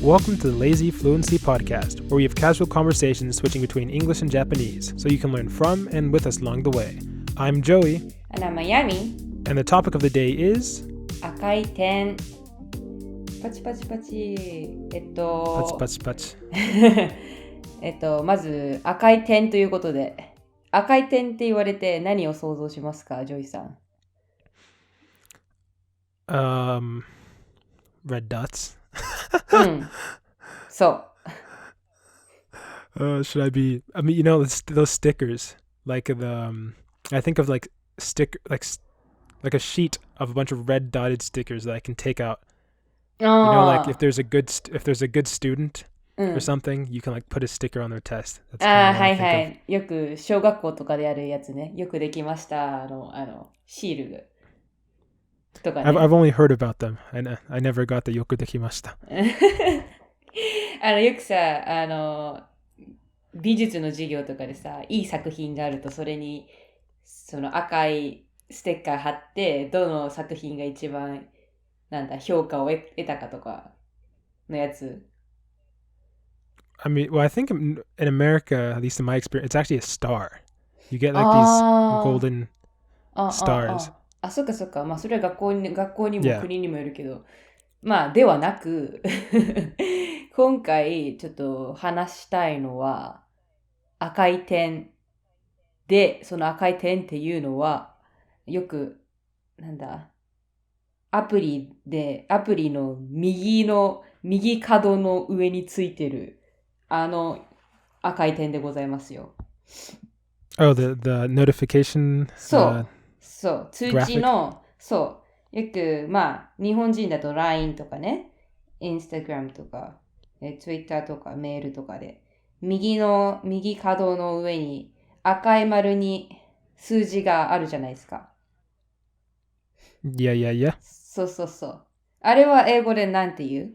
Welcome to the lazyfluency podcast, where we have casual conversations switching between English and Japanese, so you can learn from and with us along the way. I'm Joey. And I'm Miami. And the topic of the day is... 赤い点。パチパチパチ。パチパチパチ。まず赤い点ということで、赤い点って言われて何を想像しますか、ジョイさん。Red dots. うん。そう。Should I be? I mean, you know, those stickers, like I think of like a sheet of a bunch of red dotted stickers that I can take out. You know, like if there's a good student or something, you can like put a sticker on their test. That's はいはい。よく小学校とかでやるやつね。よくできました。シールとかね。I've only heard about them. I never got the よくできました。よくさ、美術の授業とかでさ、いい作品があるとそれにその赤いステッカー貼って、どの作品が一番評価を得たかとかのやつ。I mean, well, I think in America, at least in my experience, it's actually a star. You get like these golden stars. そっかそっか。まあそれは学校にも国にもよるけど、まあではなく今回ちょっと話したいのは赤い点で、その赤い点っていうのはよくアプリの右角の上についてる赤い点でございますよ。Oh, the notification. そう、通知の、そう、よく、まあ、日本人だと LINE とかね、Instagram とか、Twitter とかメールとかで、右角の上に赤い丸に数字があるじゃないですか。Yeah. そう。あれは英語でなんて言う？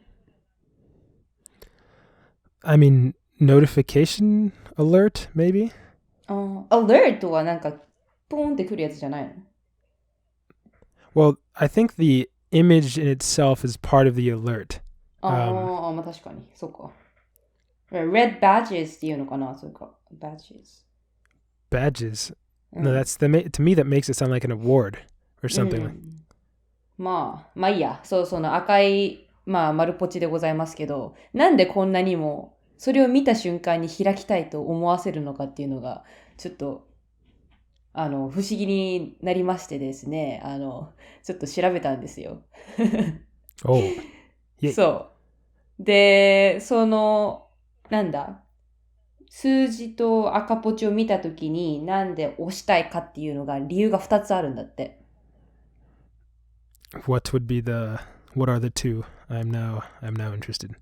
I mean, notification alert, maybe? Alert はポンってくるやつじゃないの？ Well, I think the image in itself is part of the alert. まあ確かに、そうか。Red badges っていうのかな、そうか。Badges? No, to me that makes it sound like an award or something. まあいいや。その赤い、まあ丸ポチでございますけど、なんでこんなにもそれを見た瞬間に開きたいと思わせるのかっていうのが、ちょっと不思議になりましてですね、ちょっと調べたんですよ。そう。で、数字と赤ポチを見たときに、なんで押したいかっていうのが理由が2つあるんだって。What are the two? I'm now interested.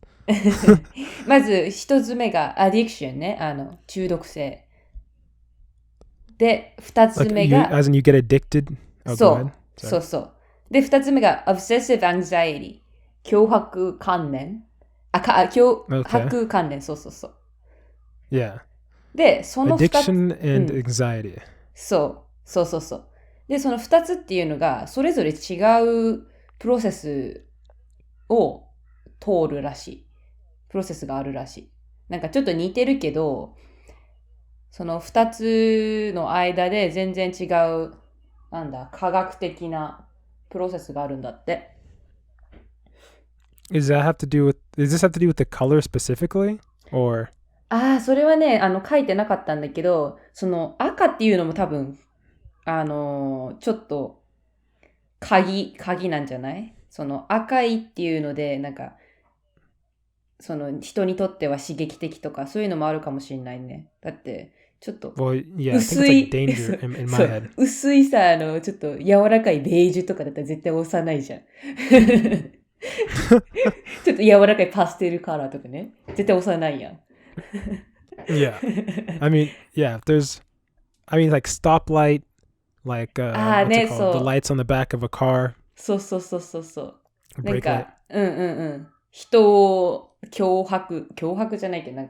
まず1つ目が addiction ね、中毒性。で、2つ目が、as in you get addicted? そう。で、2つ目が obsessive anxiety 脅迫観念。脅迫観念、そう。Yeah. で、その2つ。Addiction and anxiety. そう。で、その2つっていうのが、それぞれ違うプロセスを通るらしい。プロセスがあるらしい。ちょっと似てるけど、その2つの間で全然違う、科学的なプロセスがあるんだって。Does this have to do with the color specifically? Or? それはね、書いてなかったんだけど、その赤っていうのも多分、ちょっと鍵なんじゃない？その赤いっていうので、その人にとっては刺激的とか、そういうのもあるかもしれないね。だって、ちょっと薄い、薄いさ、ちょっと柔らかいベージュとかだったら絶対押さないじゃん。ちょっと柔らかいパステルカラーとかね。絶対押さないやん。Yeah. I mean, like stoplight, like what's it called? The lights on the back of a car. そう。Brake light. 人を脅迫じゃないけど、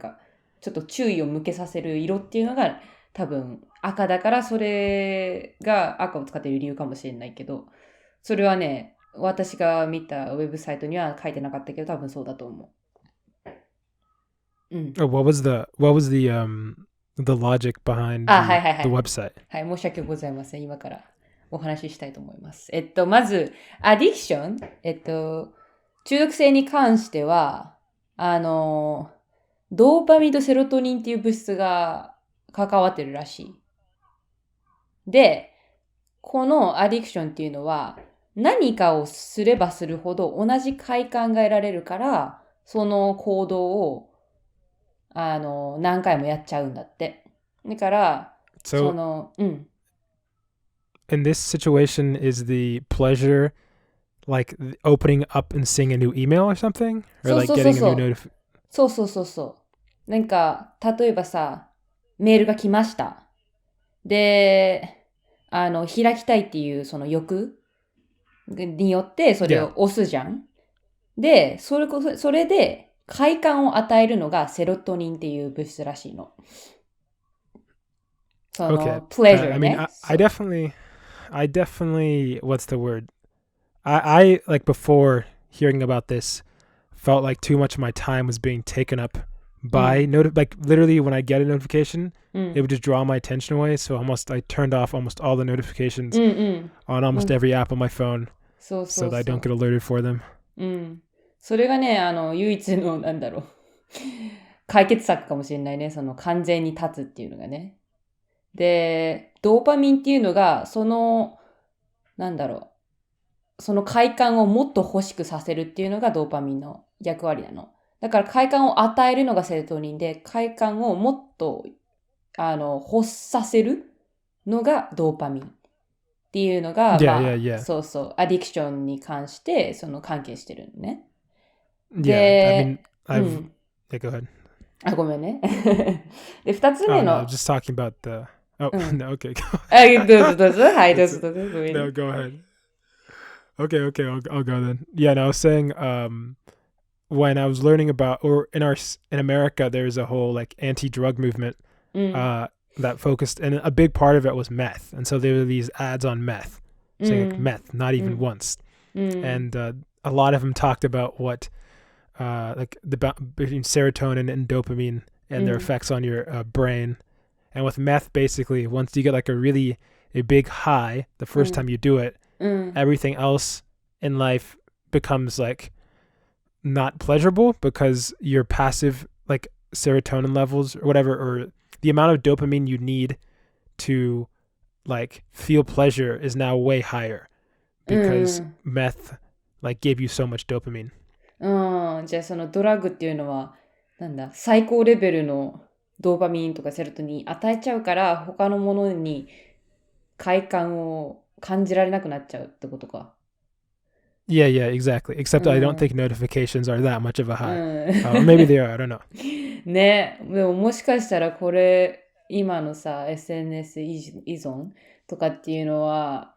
ちょっと注意を向けさせる色っていうのが多分赤だから、それが赤を使っている理由かもしれないけど、それはね、私が見たウェブサイトには書いてなかったけど、多分そうだと思う。うん。what was the logic behind はいはいは the い。website? はい、申し訳ございません。今からお話ししたいと思います。まず、アディクション、中毒性に関しては、ドーパミンとセロトニンっていう物質が関わってるらしい。で、このアディクションっていうのは、何かをすればするほど同じ快感が得られるから、その行動を、何回もやっちゃうんだって。だから、So うん。in this situation, is the pleasure like opening up and seeing a new email or something, or そう like そうそう getting a new そう。notif? そうそうそうそう。なんか、例えばさ、メールが来ました。で、開きたいっていうその欲によってそれ Yeah. を押すじゃん。で、それで快感を与えるのがセロトニンっていう物質らしいの。そ Okay. の、プレジャ I ー mean, ね。I definitely, what's the word? I like before hearing about this, felt like too much of my time was being taken up う by ん。like literally when I get a notification, う it ん。would just draw my attention away. So I turned off almost all the う notifications んうん。on う almost ん。every app on my phone そう so そう that I don't そ get alerted for them. う。うん。それがね、唯一の、なんだろう。解決策かもしれないね。その完全に立つっていうのがね。で、ドーパミンっていうのが、なんだろその快感をもっと欲しくさせるっていうのがドーパミンの役割なの。だから快感を与えるのがセロトニンで、快感をもっと、欲させるのがドーパミンっていうのが、Yeah, yeah, まあ、yeah. そうそう、アディクションに関して、その関係してるのね。Yeah. I mean, で、う I've, ん。yeah, go ahead. あ、ごめんね。で、二つ Oh 目 no, I was の、just talking about the. Oh うん。no, okay, go. どうぞどうぞ。はい、どう That's ぞ it. どうぞ。ごめん No, ね。go ahead. Okay, okay, I'll go then. Yeah, no, I was saying when I was learning about or in America there's a whole like anti-drug movement うん。uh that focused and a big part of it was meth. And so there were these ads on meth う saying like ん。meth not う even ん。once. うん。And a lot of them talked about what like between serotonin and dopamine う and their ん。effects on your brain. And with meth, basically, once you get like a big high the う first ん。time you do it, うん。everything else in life becomes like not pleasurable because your passive like serotonin levels or whatever, or the amount of dopamine you need to like feel pleasure is now way higher う because ん。meth like gave you so much dopamine. うん。じゃあそのドラッグっていうのは、なんだ、最高レベルのドーパミンとかセロトニン与えちゃうから、他のものに快感を感じられなくなっちゃうってことか。Yeah, yeah, exactly. う Except I don't ん。think notifications are that much of a う high. ん。Or maybe they are. I don't know. ね。でももしかしたらこれ、今のさ、SNS 依存とかっていうのは、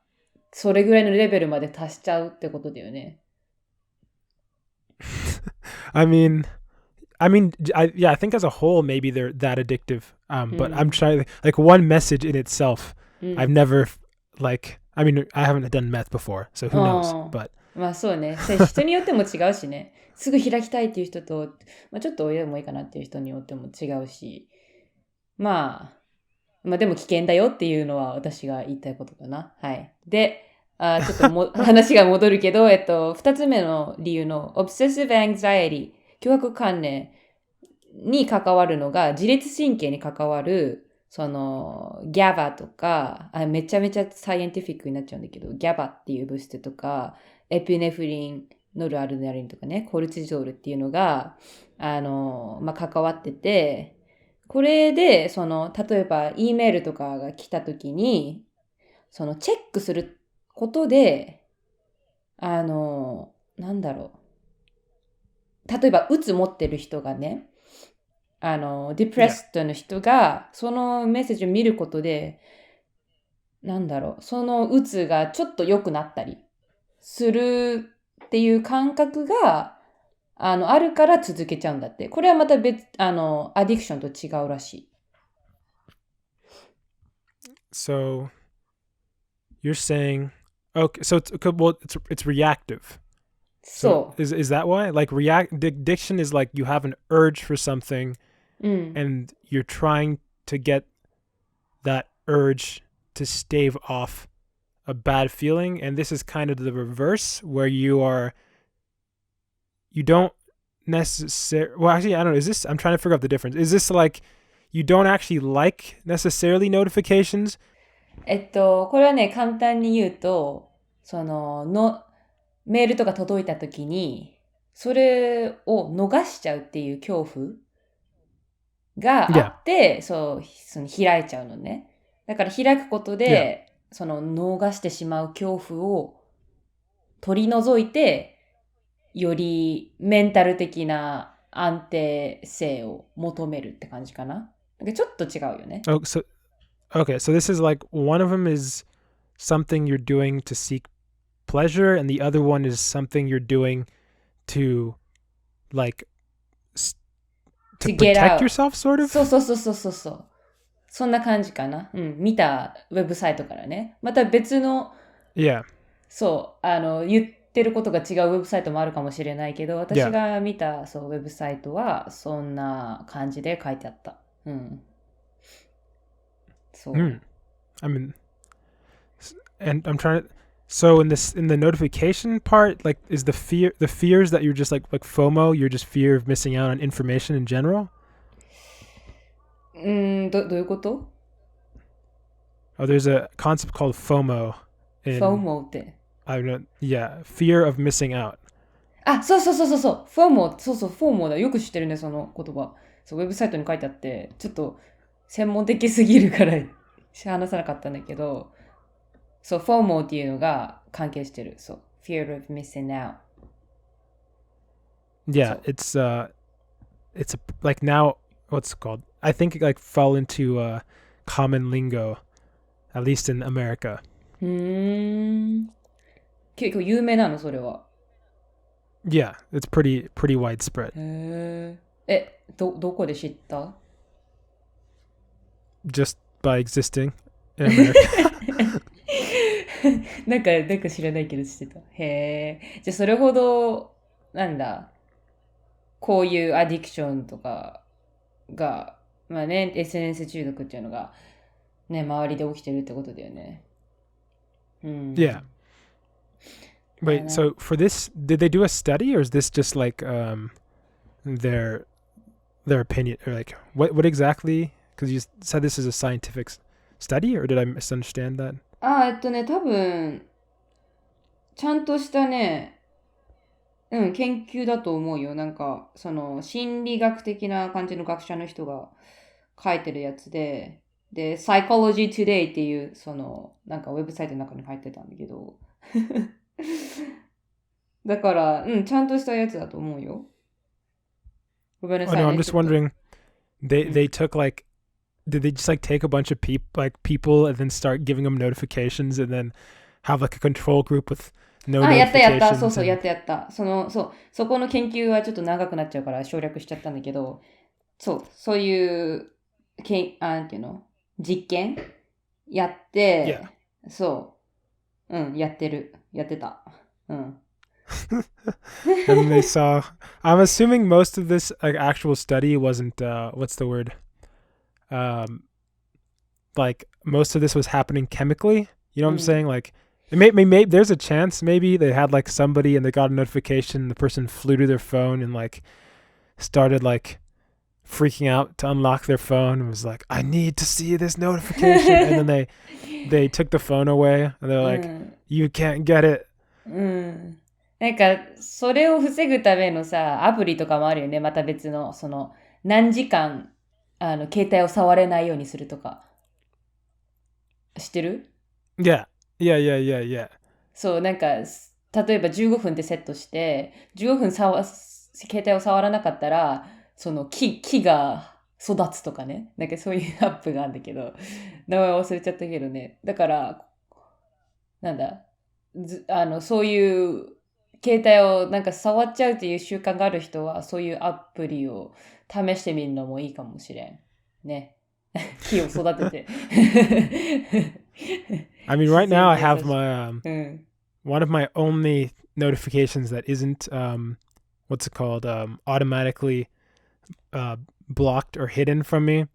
それぐらいのレベルまで達しちゃうってことだよね。I mean, yeah, I think as a whole, maybe they're that addictive. う But I'm ん。trying like one message in itself. う I've ん。never like. I mean, I haven't done meth before, so who knows? ああ。But まあそうね。人によっても違うしね。すぐ開きたいっていう人と、まあ、ちょっと泳いでもいいかなっていう人によっても違うし。まあでも危険だよっていうのは私が言いたいことかな。はい。で、ちょっと話が戻るけど、二つ目の理由の obsessive anxiety、強迫観念に関わるのが自律神経に関わるその GABA とかめちゃめちゃサイエンティフィックになっちゃうんだけど GABA っていう物質とかエピネフリン、ノルアドレナリンとかねコルチゾールっていうのが関わっててこれで例えば E メールとかが来た時にチェックすることでなんだろう例えばうつ持ってる人がねディプレ yeah, ストの人が、そのメッセージを見ることで、そのうつがちょっと良くなったりするっていう感覚が、あるから続けちゃうんだって。これはまた別、アディクションと違うらしい。so you're saying okay, so it's reactive. そ is that why? Like addiction is like you have an urge for something う。うん。and you're trying to get that urge to stave off a bad feeling, and this is kind of the reverse where you don't necessarily, well, actually, I don't know, is this, I'm trying to figure out the difference. Is this like you don't actually like necessarily notifications? これはね、簡単に言うと、メールとか届いた時に、それを逃しちゃうっていう恐怖があって、その開いちゃうのね。だから開くことで、その逃してしまう恐怖を取り除いて、よりメンタル的な安定性を求めるって感じかな。ちょっと違うよね。Okay, so this is like one of them is something you're doing to seek pleasure, and the other one is something you're doing to like to protect yourself, sort of. そう。そんな感じかな。うん、見たウェブサイトからね。また別の、そう、言ってることが違うウェブサイトもあるかもしれないけど、私が見たそうウェブサイトはそんな感じで書いてあった。うん。そう。I mean, and I'm trying to. So in the notification part, like, is the fears that you're just like FOMO, you're just fear of missing out on information in general? どういうこと？ Oh, there's a concept called FOMO. FOMO って。I don't know. Yeah, fear of missing out. あ、そう。FOMO、FOMO だ。よく知ってるね、その言葉。そう、ウェブサイトに書いてあって、ちょっと専門的すぎるから話さなかったんだけど、そう、FOMO っていうのが関係してる。そう、fear of missing out. Yeah, it's like now, what's it called? I think it like fell into common lingo, at least in America. 結構有名なの、それは。Yeah, it's pretty widespread. どこで知った？ Just by existing in America. なんか知らないけど知ってた。へえ。じゃあそれほど、なんだ、こういうアディクションとかが、まあね、SNS 中毒っていうのが、ね、周りで起きてるってことだよね。Yeah. Wait, so for this, did they do a study, or is this just like their opinion, or like what exactly? Because you said this is a scientific study, or did I misunderstand that? 多分、ちゃんとしたね、研究だと思うよ。なんか、その、心理学的な感じの学者の人が書いてるやつで、Psychology Today っていう、その、なんかウェブサイトの中に書いてたんだけど。だから、ちゃんとしたやつだと思うよ。ごめんなさいね。I'm just wondering, they took like, did they just like take a bunch of people and then start giving them notifications and then have like a control group with no notifications? やった。そう、やった。そこの研究はちょっと長くなっちゃうから省略しちゃったんだけど、そういう、なんていうの？実験やって、そう。やってた。And they saw, I'm assuming most of this like actual study wasn't, what's the word? Like most of this was happening chemically. You know what I'm saying? Like, maybe there's a chance maybe they had like somebody and they got a notification. The person flew to their phone and like started like freaking out to unlock their phone and was like, I need to see this notification. And then they took the phone away and they're like, you can't get it. なんか、それを防ぐためのさ、アプリとかもあるよね。また別の、その、何時間、携帯を触れないようにするとか。知ってる？ Yeah. そう、なんか、例えば15分でセットして、15分携帯を触らなかったら、その木が育つとかね。なんかそういうアップがあるんだけど、名前忘れちゃったけどね。だから、なんだ、そういう携帯をなんか触っちゃうっていう習慣がある人は、そういうアプリを試してみるのもいいかもしれん。ね。木を育てて。I mean, right now I have my one of my only notifications that isn't what's it called automatically blocked or hidden from me.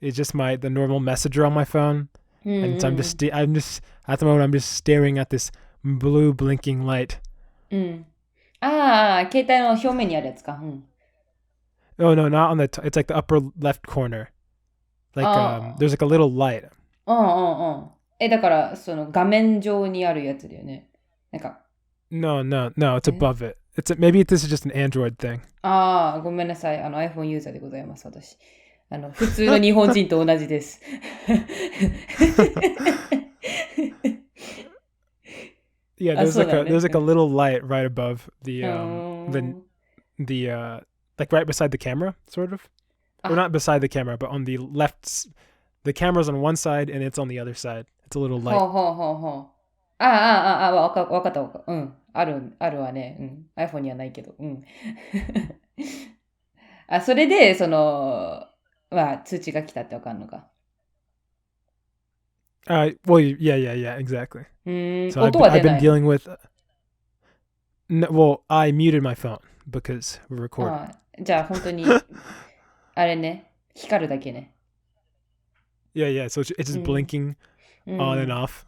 It's just the normal messenger on my phone, and so I'm just at the moment I'm just staring at this blue blinking light. ああ、携帯の表面にあるやつか。Oh no, not on it's like the upper left corner. Like there's like a little light. だから、その画面上にあるやつだよね。なんか。No, it's above it. Maybe this is just an Android thing. ごめんなさい。iPhone ユーザーでございます、私。普通の日本人と同じです。Yeah, there's like a little light right above the like right beside the camera, sort of. Or not beside the camera, but on the left. The camera's on one side and it's on the other side. It's a little light. わかった。あるわね。iPhone にはないけど。それで、通知が来たってわかるのか。Well, yeah, exactly. So 音は出 I've な been い。dealing with. Well, I muted my phone because we're recording. じゃあ本当にあれね、光るだけね。Yeah. So it's just blinking on and off.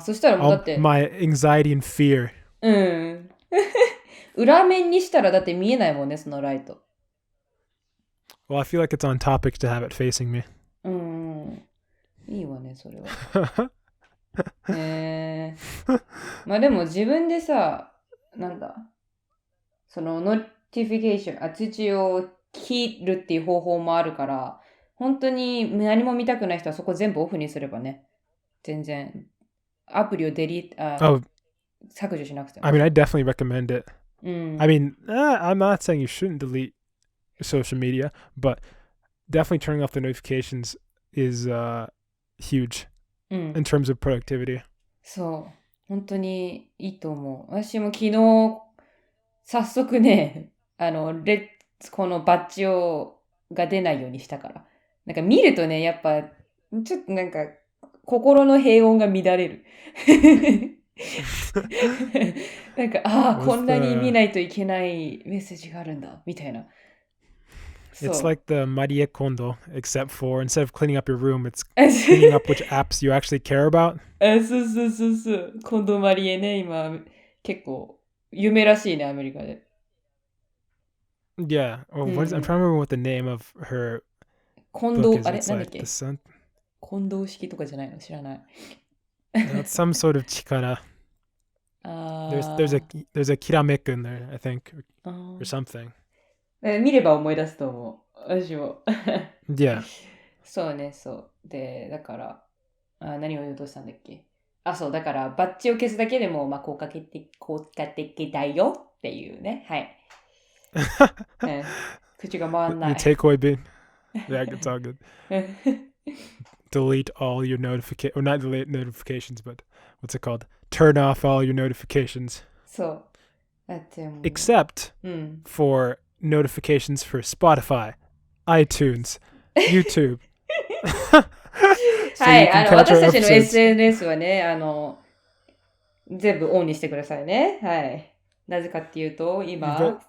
そしたらもうだって。My anxiety and fear. 裏面にしたらだって見えないもんね、そのライト。Well, I feel like it's on topic to have it facing me. いいわね、それは。まあでも自分でさ、なんだ、そのノーティフィケーション、通知を切るっていう方法もあるから、本当に何も見たくない人はそこ全部オフにすればね、全然アプリを削除しなくても。I mean, I definitely recommend it. I mean, I'm not saying you shouldn't delete social media, but definitely turning off the notifications is huge in terms of productivity. そう。本当にいいと思う。私も昨日、早速ね、このバッジが出ないようにしたから。なんか見るとね、やっぱ、ちょっとなんか、心の平穏が乱れる。なんか、こんなに見ないといけないメッセージがあるんだ、みたいな。It's like the Marie Kondo, except for instead of cleaning up your room, it's cleaning up which apps you actually care about. そう。コンドマリエね、今、結構、有名らしいね、アメリカで。Yeah. I'm trying to remember what the name of her 近藤、 book is. あれ It's なんだっ like け the sun. 近藤式とかじゃないの知らない。It's some sort of chikara. There's a kirameku in there, I think, or something. 見れば思い出すと思う。私も。Yeah. そうね、そう。で、だから、何を言おうとしたんだっけ。そう、だから、バッジを消すだけでも、効果的だよっていうね。はい。口が回んない。Your takeaway being, yeah, it's all good. Delete all your notifications, or not delete notifications, but what's it called? Turn off all your notifications. そう。だってもう Except for notifications for Spotify, iTunes, YouTube. はい、私たちの SNS はね、全部オンにしてくださいね。はい。なぜかっていうと、今、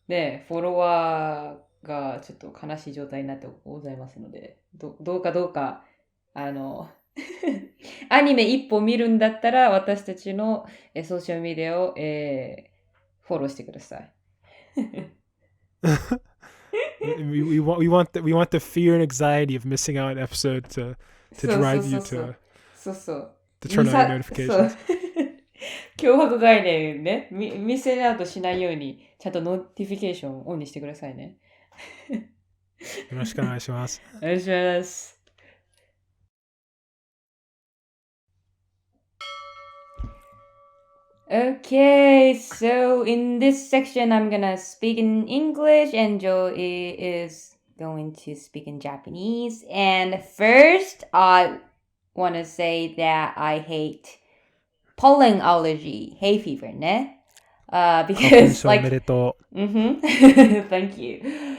ね、フォロワーがちょっと悲しい状態になってございますので、どうか、アニメ一本見るんだったら、私たちのソーシャルメディアを、フォローしてください。we want the fear and anxiety of missing out an episode to drive you to turn on your notifications. 脅迫概念ね、ミスアウトしないようにちゃんとノーティフィケーションオンにしてくださいね。よろしくお願いします。お願いします。Okay, so in this section, I'm gonna speak in English and Joe is going to speak in Japanese. And first, I want to say that I hate pollen allergy, hay fever, ne? Because like, thank you.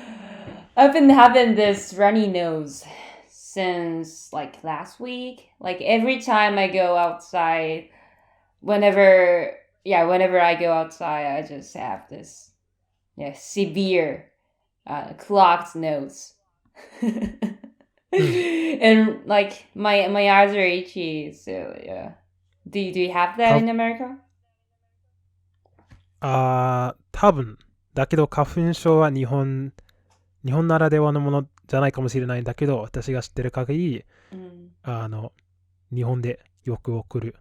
I've been having this runny nose since like last week. Like every time I go outside, whenever yeah, whenever I go outside, I just have this severe clogged nose. And like my eyes are itchy, so yeah. Do you have that in America? 多分。だけど花粉症は日本ならではのものじゃないかもしれないんだけど、私が知ってる限り、日本でよく起こる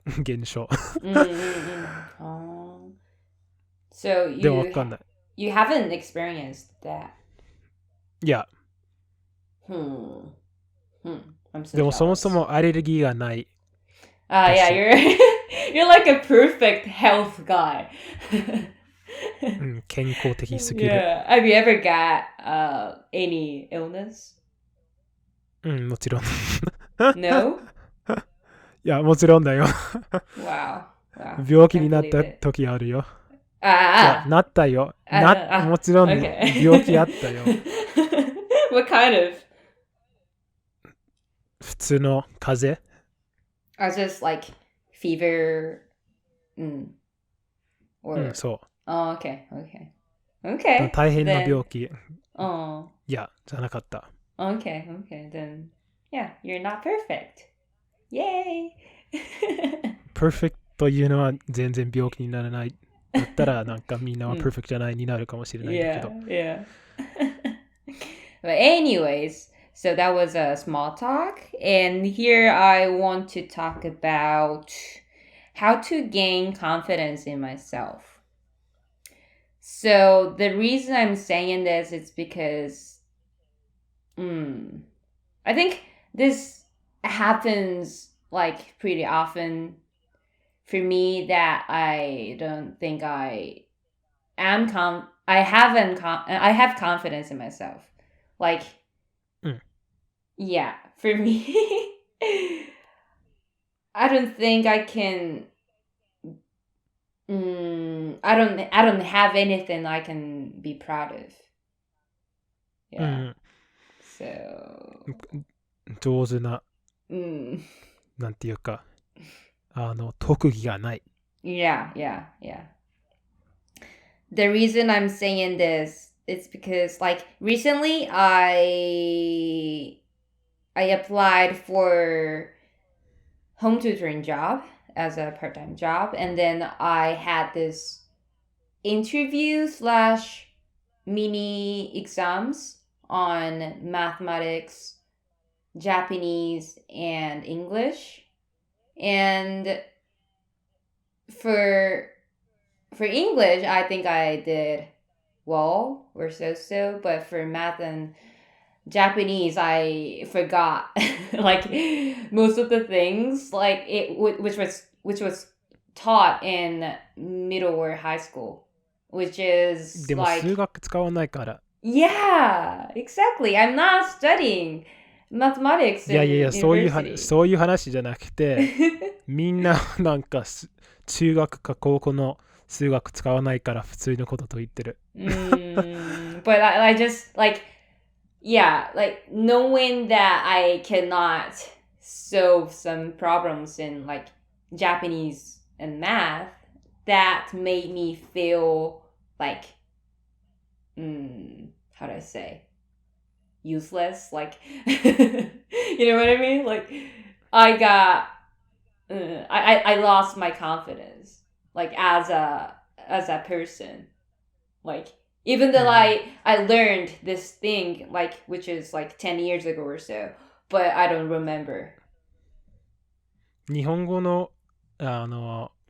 現象。So でもわかんない。You haven't experienced that? Yeah. I'm so でもそも jealous. そもアレルギーがない。Yeah, you're like a perfect health guy. 健康的すぎる。Yeah. Have you ever got any illness? もちろん。No? いや、もちろんだよ。Wow. 病気になった時あるよ。なったよ。もちろん病気あったよ。What kind of? 普通の風邪。Just like fever. Or そう。Oh, okay. Okay. 大変な病気。Oh. いや、じゃなかった。Okay. Then, yeah, you're not perfect. Yay! perfect というのは全然病気にならない。だったらなんかみんなは perfect じゃないになるかもしれないんだけど。Yeah. But anyways, so that was a small talk. And here I want to talk about how to gain confidence in myself. So the reason I'm saying this is because I think this happens like pretty often for me that I don't think I have confidence in myself. Like yeah, for me I don't think I can I don't have anything I can be proud of. Yeah. So 上手な、なんていうか、特技がない。Yeah. The reason I'm saying this is because like recently I applied for home tutoring job as a part-time job, and then I had this interview / mini exams on mathematics, Japanese, and English. And for English, I think I did well or so, but for math and Japanese, I forgot like most of the things, like which was taught in middle or high school, which is でも like 数学使わないから。Yeah, exactly. I'm not studying mathematics いや in そういう university. そういう話じゃなくて、みんななんか中学か高校の数学使わないから普通のことと言ってる。But I just like like knowing that I cannot solve some problems in like Japanese and math, that made me feel like how do I say useless, like you know what I mean, like I got I lost my confidence like as a person, like even though I learned this thing like which is like 10 years ago or so, but I don't remember. 日本語の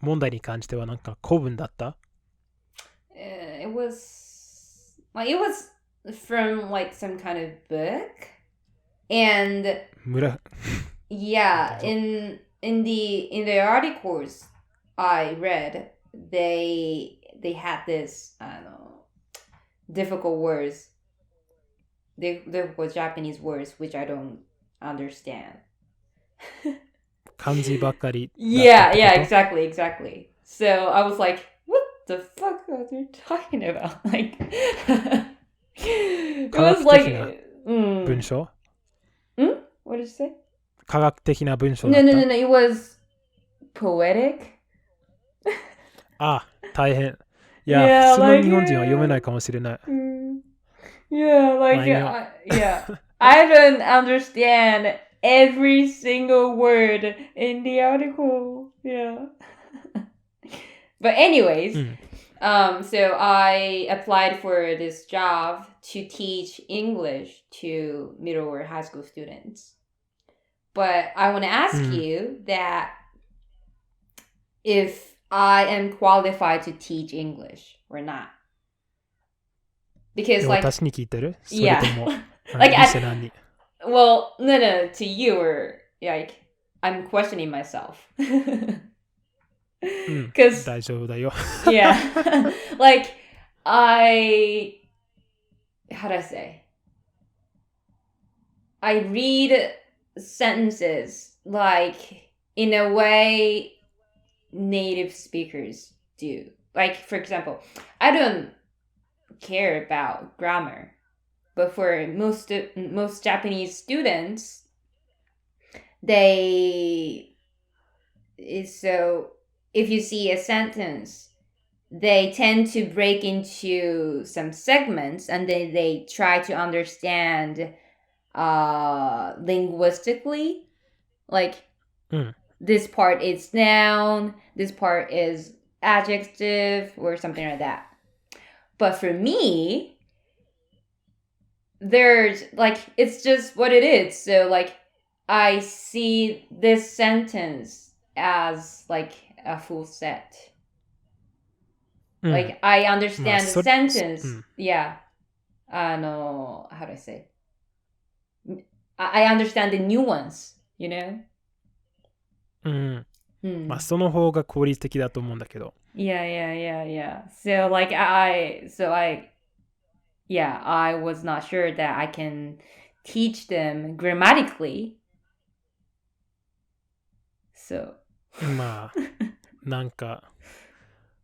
問題に関してはなんか古文だった？ It was from like some kind of book, and yeah, in the articles I read, they had this I don't know difficult words, difficult Japanese words which I don't understand. 漢字ばっかり。Yeah, exactly. So I was like, what the fuck are they talking about? Like, it was like, 文章？ What did you say? 科学的な文章だった。No, it was poetic. あ、大変。いや、Yeah, 普通の like 日本人は読めないかもしれない。yeah, ま like あいいよ。yeah. I don't understand every single word in the article. Yeah. But anyways, うん。so I applied for this job to teach English to middle or high school students. But I want to う ask ん。you that if I am qualified to teach English or not. Because 私に聞いてるそれ yeah. とも、like リセナーに。well, no, to you or like I'm questioning myself. うん。 Because 大丈夫だよ。yeah. Like how do I say? I read sentences like in a way native speakers do. Like for example, I don't care about grammar, but for most Japanese students, they so if you see a sentence, they tend to break into some segments and then they try to understand linguistically, like うん。 this part is noun, this part is adjective or something like that. But for me, there's like it's just what it is. So like I see this sentence as like a full set. うん。 Like I まあ、understand the う sentence. ん。Yeah. How do I say? I understand the nuance, you know? うん。まあ、 Hmm. その方が効率的だと思うんだけど。Yeah. So like I was not sure that I can teach them grammatically. So まあ、なんか、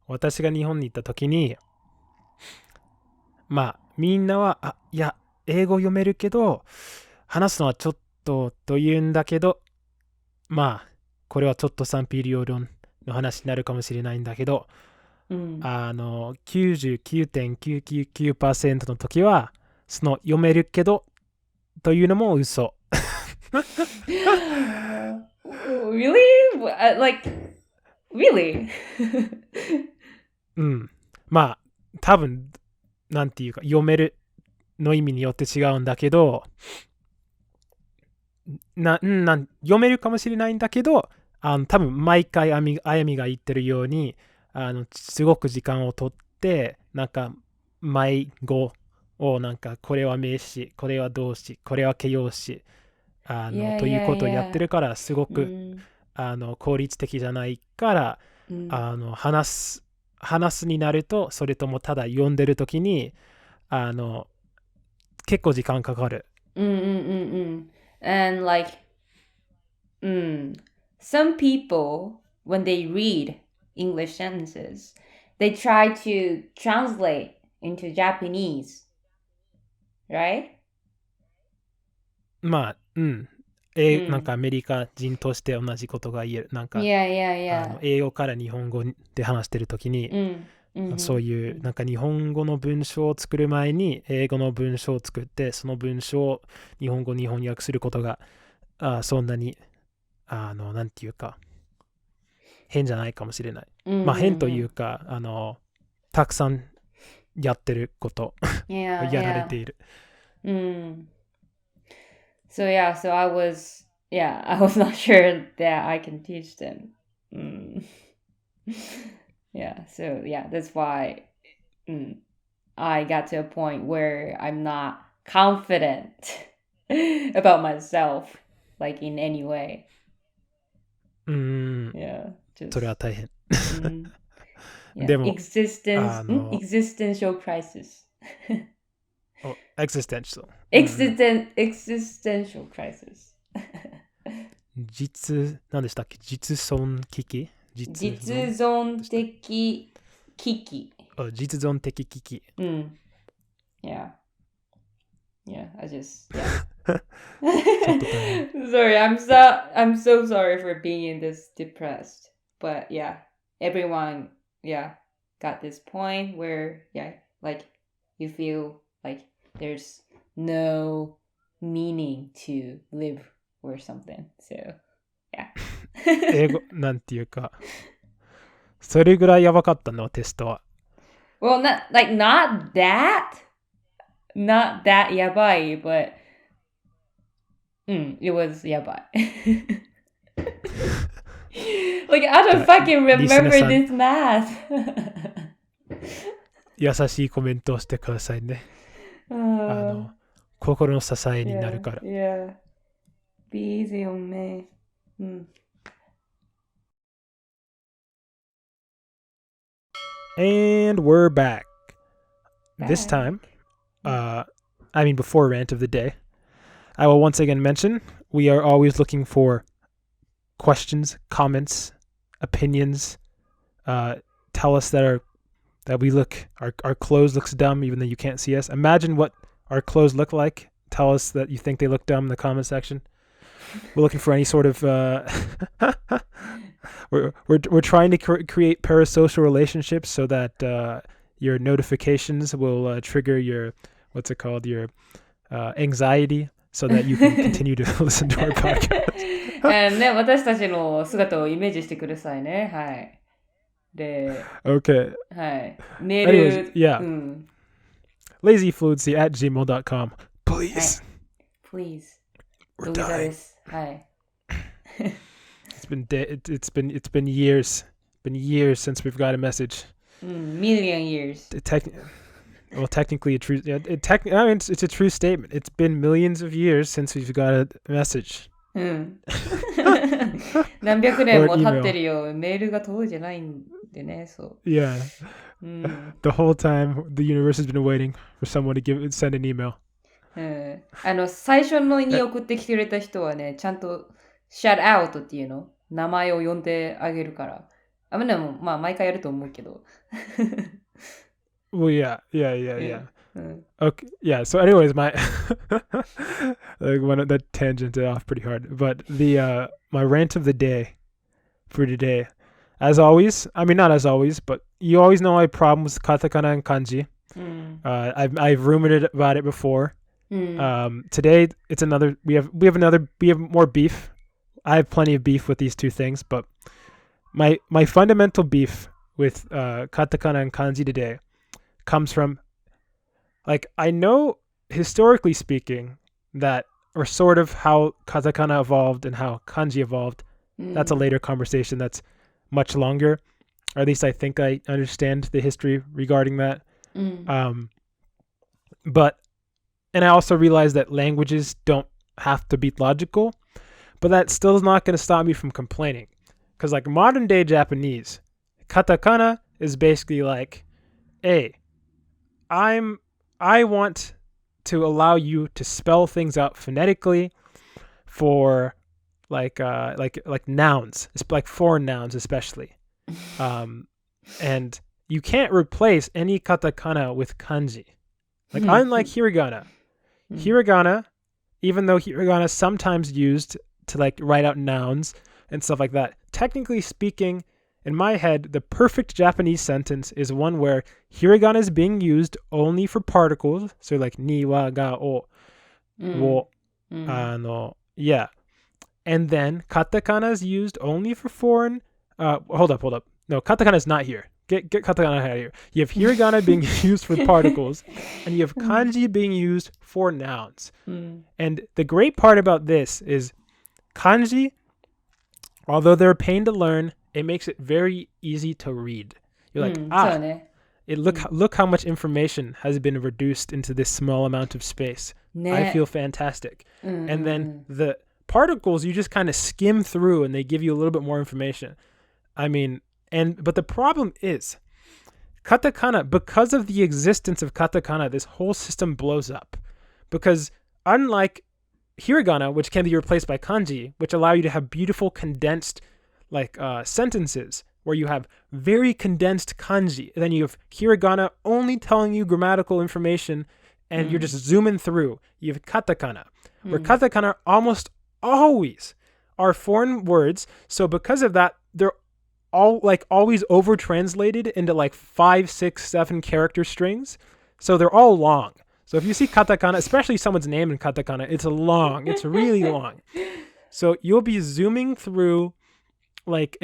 私が日本に行った時に、まあ、みんなは、いや、英語読めるけど、話すのはちょっとと言うんだけど、まあ、これはちょっと賛否両論の話になるかもしれないんだけど、99.999% の時は、その読めるけどというのも嘘。really? Like really? うん。まあ、多分、なんていうか、読めるの意味によって違うんだけど、読めるかもしれないんだけど、多分毎回あやみが言ってるように、すごく時間をとって、なんか、毎語を、なんか、これは名詞、これは動詞、これは形容詞、Yeah, という yeah, ことをやって yeah. るから、すごく、効率的じゃないから、話すになると、それともただ読んでるときに、結構時間かかる。And like, some people, when they read English sentences, they try to translate into Japanese, right? まあ、なんかアメリカ人として同じことが言える。なんか、Yeah. 英語から日本語で話してるときに、そういうなんか日本語の文章を作る前に英語の文章を作って、その文章を日本語に翻訳することがそんなになんていうか変じゃないかもしれない。まあ変というかたくさんやってることやられている。So I was not sure that I can teach them. That's why I got to a point where I'm not confident about myself, like in any way. それは大変。でも、existential crisis. existential. Existential crisis. 何でしたっけ？実存危機？実存的危機。実存的危機。Yeah, I just, yeah. Sorry, I'm so sorry for being this depressed. But yeah, everyone got this point where, like you feel like there's no meaning to live or something. So, yeah. 英語、なんていうか、それぐらいやばかったの、テストは。Well, not that やばい, but it was やばい. Like, I don't fucking remember this math. 優しいコメントをしてくださいね。心の支えになるから。Yeah. Be easy on me. And we're back. This time, before rant of the day, I will once again mention we are always looking for questions, comments, opinions. Tell us that our clothes looks dumb even though you can't see us. Imagine what our clothes look like. Tell us that you think they look dumb in the comment section. We're looking for any sort of we're trying to create parasocial relationships so that your notifications will trigger your your anxiety so that you can continue to listen to our podcast. ね、私たちの姿をイメージしてくださいね。はい。で、Okay. はい。メール、 Anyways, yeah. lazyfluency@gmail.com. Please. Please. We're dying. はい。It's been years. Been years since we've got a message. Million years. Technically a true. It's a true statement. It's been millions of years since we've got a message. 何百年も経ってるよ。メールが届いてないんでね、そう。Yeah. The whole time the universe has been waiting for someone to send an email. 最初のに送ってきてくれた人はね、ちゃんとshout out っていうの名前を呼んであげるから。でもまあ毎回やると思うけど。Well, yeah. Okay, yeah. So, anyways, my that tangent off pretty hard, but the my rant of the day for today, as always. I mean, not as always, but you always know my problem with katakana and kanji. I've rumored about it before. Today it's another. We have more beef. I have plenty of beef with these two things, but my fundamental beef with katakana and kanji today comes from, like, I know historically speaking that, or sort of how katakana evolved and how kanji evolved. That's a later conversation that's much longer, or at least I think I understand the history regarding that. But I also realize that languages don't have to be logical, but that still is not going to stop me from complaining. Because, like, modern day Japanese, katakana is basically like, hey, I want to allow you to spell things out phonetically for like nouns. It's like foreign nouns especially. And you can't replace any katakana with kanji. Like, unlike hiragana. Hiragana, even though hiragana is sometimes used to, like, write out nouns and stuff like that, technically speaking, in my head, the perfect Japanese sentence is one where hiragana is being used only for particles, so like ni, wa, ga, o, wo, yeah. And then katakana is used only for foreign. Hold up. No, katakana is not here. Get katakana out of here. You have hiragana being used for particles, and you have kanji being used for nouns. And the great part about this is kanji, although they're a pain to learn, it makes it very easy to read. You're like, look how much information has been reduced into this small amount of space. I feel fantastic. And then the particles, you just kind of skim through and they give you a little bit more information. I mean, but the problem is, katakana, because of the existence of katakana, this whole system blows up. Because unlike hiragana, which can be replaced by kanji, which allow you to have beautiful condensed sentences where you have very condensed kanji, and then you have hiragana only telling you grammatical information, and you're just zooming through. You have katakana, where katakana almost always are foreign words. So because of that, they're always over translated into like 5, 6, 7 character strings. So they're all long. So if you see katakana, especially someone's name in katakana, it's long. It's really long. So you'll be zooming through like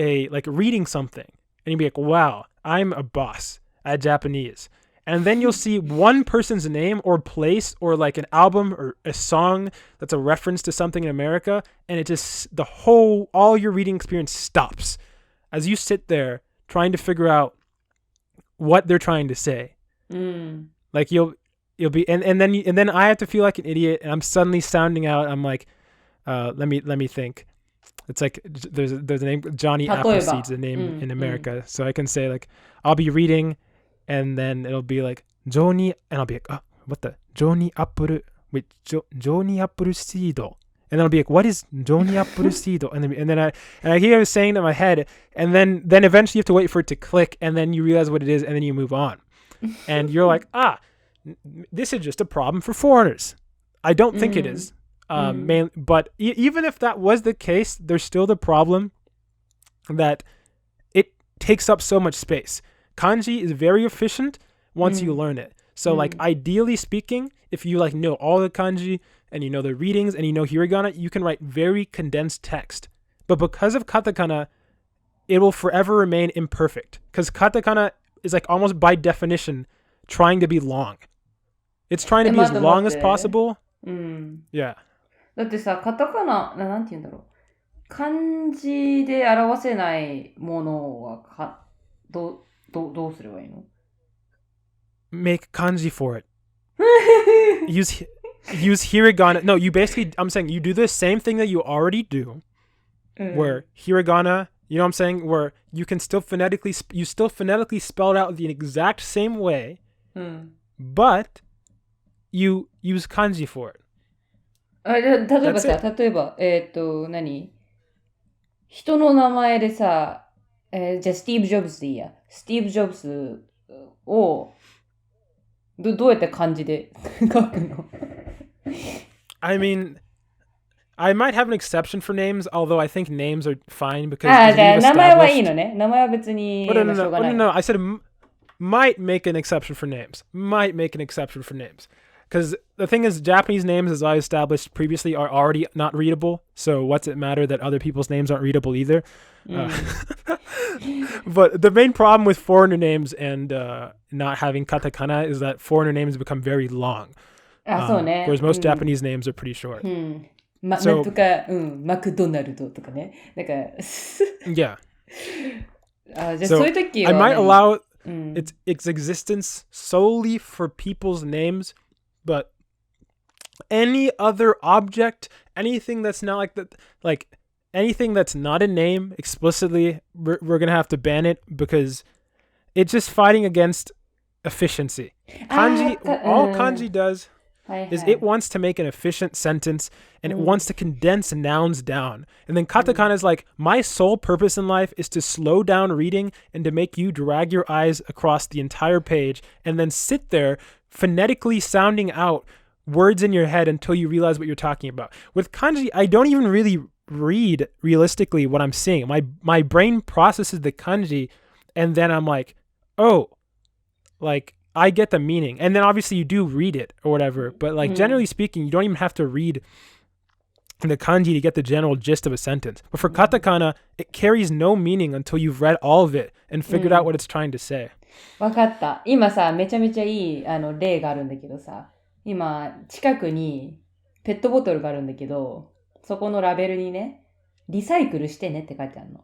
reading something, and you'll be like, wow, I'm a boss at Japanese. And then you'll see one person's name or place or like an album or a song that's a reference to something in America, and it just all your reading experience stops as you sit there trying to figure out what they're trying to say. Like you'll be and then I have to feel like an idiot, and I'm suddenly sounding out. I'm like, let me think. It's like there's a name, Johnny Appleseed's the name in America, so I can say like I'll be reading, and then it'll be like Johnny, and I'll be like, what the Johnny Johnny Appleseed, and then I'll be like, what is Johnny Appleseed? and then I hear it saying it in my head, and then eventually you have to wait for it to click, and then you realize what it is, and then you move on, and you're like, this is just a problem for foreigners. I don't think it is. But even if that was the case, there's still the problem that it takes up so much space. Kanji is very efficient once you learn it. So like ideally speaking, if you like know all the kanji and you know the readings and you know hiragana, you can write very condensed text. But because of katakana, it will forever remain imperfect, because katakana is like almost by definition trying to be long. It's trying to be as long as possible. Yeah. だってさ、カタカナ、なんて言うんだろう。漢字で表せないものはどうすればいいの？ Make kanji for it. use hiragana. No, you basically, I'm saying you do the same thing that you already do, where hiragana, you know what I'm saying, where you can still phonetically spell it out the exact same way, but you use kanji for it. 例えば何？人の名前でさ、じゃあスティーブ・ジョブズでいいや。スティーブ・ジョブズをどうやって漢字で書くの？ I mean, I might have an exception for names, although I think names are fine because じゃあ名前はいいのね。名前は別にしょうがない。No, I said might make an exception for names. Might make an exception for names. Because the thing is, Japanese names, as I established previously, are already not readable. So what's it matter that other people's names aren't readable either? But the main problem with foreigner names and not having katakana is that foreigner names become very long. Whereas most Japanese names are pretty short. なんとか、マクドナルドとかね。なんかyeah. じゃあそういう時は、I might allow its existence solely for people's names, but any other object, anything that's not like that, like anything that's not a name explicitly, we're gonna have to ban it because it's just fighting against efficiency. Kanji, all kanji does is it wants to make an efficient sentence, and it wants to condense nouns down. And then katakana is like, my sole purpose in life is to slow down reading and to make you drag your eyes across the entire page and then sit there phonetically sounding out words in your head until you realize what you're talking about. With kanji, I don't even really read realistically what I'm seeing. My brain processes the kanji, and then I'm like, oh, like I get the meaning. And then obviously you do read it or whatever, but like generally speaking, you don't even have to read the kanji to get the general gist of a sentence. But for katakana, it carries no meaning until you've read all of it and figured out what it's trying to say. わかった。今さ、めちゃめちゃいい例があるんだけどさ、今近くにペットボトルがあるんだけど、そこのラベルにね、リサイクルしてねって書いてあるの。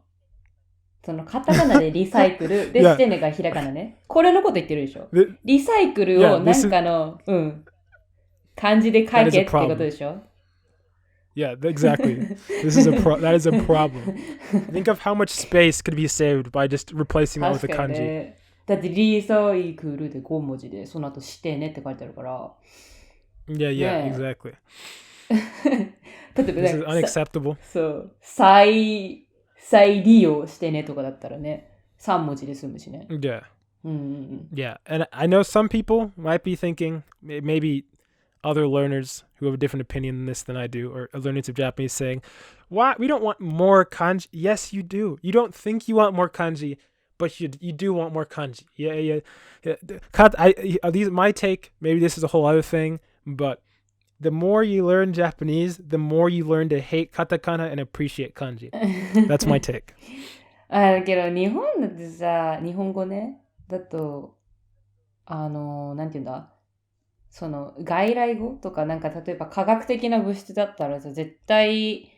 そのカタカナでリサイクルでしてねがひらがなね。これのこと言ってるでしょ。リサイクルをなんかの、漢字で書けってことでしょ。Yeah, exactly. That is a problem. Think of how much space could be saved by just replacing that with a kanji. だってリサイクルで5文字でその後してねって書いてあるから。Yeah, exactly. 例えば This is unacceptable. そう。再利用してねとかだったらね、3文字で済むしね。Yeah. Yeah, and I know some people might be thinking maybe other learners who have a different opinion in this than I do, or learners of Japanese saying, "Why we don't want more kanji?" Yes, you do. You don't think you want more kanji, but you do want more kanji. Yeah. My take. Maybe this is a whole other thing, but the more you learn Japanese, the more you learn to hate katakana and appreciate kanji. That's my take. だけど日本だってさ、日本語ね、だと、なんていうんだ、その外来語とかなんか例えば科学的な物質だったらさ、絶対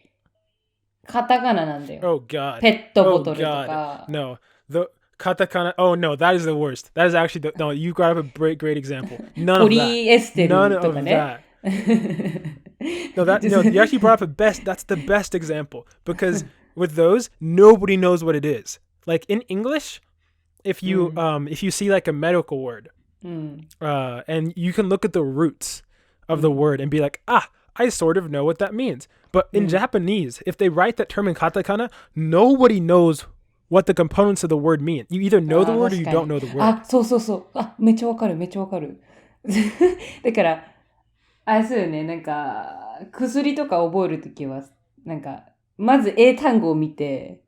カタカナなんだよ。Oh God. ペットボトルと God. か。No. The katakana. Oh no, that is the worst. That is actually no. You brought up a great example. None ポ of リエステ that. None ルと of かね。that. No, you actually brought up that's the best example, because with those, nobody knows what it is. Like in English, if you see like a medical word, and you can look at the roots of the word and be like, I sort of know what that means. But in Japanese, if they write that term in katakana, nobody knows what the components of the word mean. You either know the word or you don't know the word. そう。めっちゃわかる。だから、あれそうよね、なんか、薬とか覚えるときは、なんか、まず英単語を見て、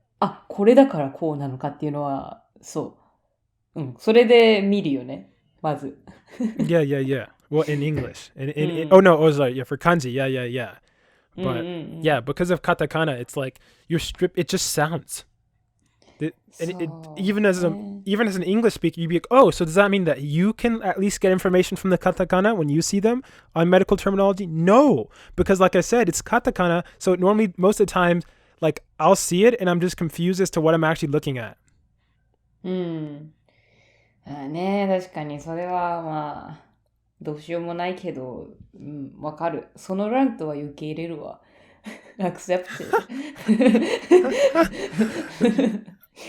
これだからこうなのかっていうのは、そう。それで見るよね、まず。Yeah. Well, in English. For kanji. Yeah. But yeah, because of katakana, it's like it just sounds. Even as an English speaker, you'd be like, oh, so does that mean that you can at least get information from the katakana when you see them on medical terminology? No, because like I said, it's katakana. So normally, most of the time, like I'll see it and I'm just confused as to what I'm actually looking at. ね、確かにそれはまあどうしようもないけど、わかる。そのラントは受け入れるわ。accept it.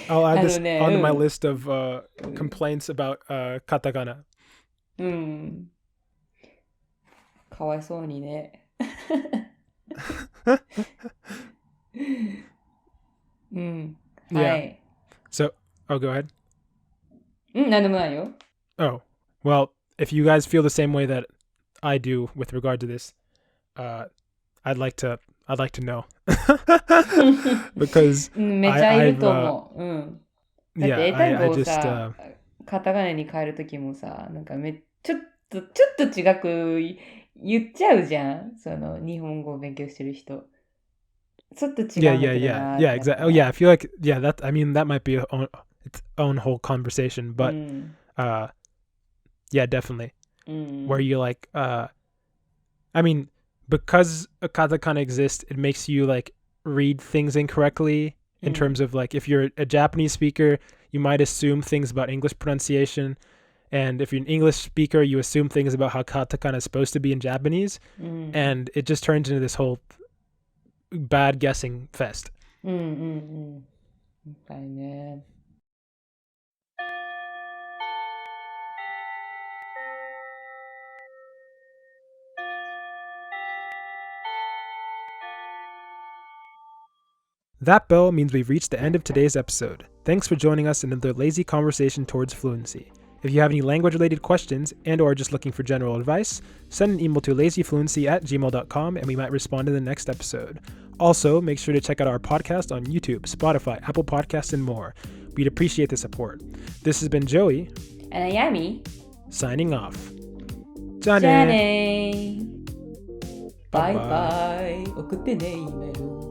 I'll add this onto my list of complaints about katakana. かわいそうにね。はい。So, go ahead. なんでもないよ。Oh, well, if you guys feel the same way that I do with regard to this, I'd like to know. Because めっちゃいると思う。だって英単語をさ、カタカナに変えるときもさ、なんかちょっと違く言っちゃうじゃん。その日本語を勉強してる人。ちょっと違うんだけどな。Yeah, exactly. Oh, yeah, I feel like, that might be its own whole conversation, but yeah, definitely. Where you like, because a katakana exists, it makes you like read things incorrectly in terms of like, if you're a Japanese speaker, you might assume things about English pronunciation. And if you're an English speaker, you assume things about how katakana is supposed to be in Japanese. And it just turns into this whole bad guessing fest. はいね。That bell means we've reached the end of today's episode. Thanks for joining us in another lazy conversation towards fluency. If you have any language-related questions and or are just looking for general advice, send an email to lazyfluency@gmail.com and we might respond in the next episode. Also, make sure to check out our podcast on YouTube, Spotify, Apple Podcasts, and more. We'd appreciate the support. This has been Joey. And Ayami. Signing off. じゃあねー。バイバイ。送ってね、イメール。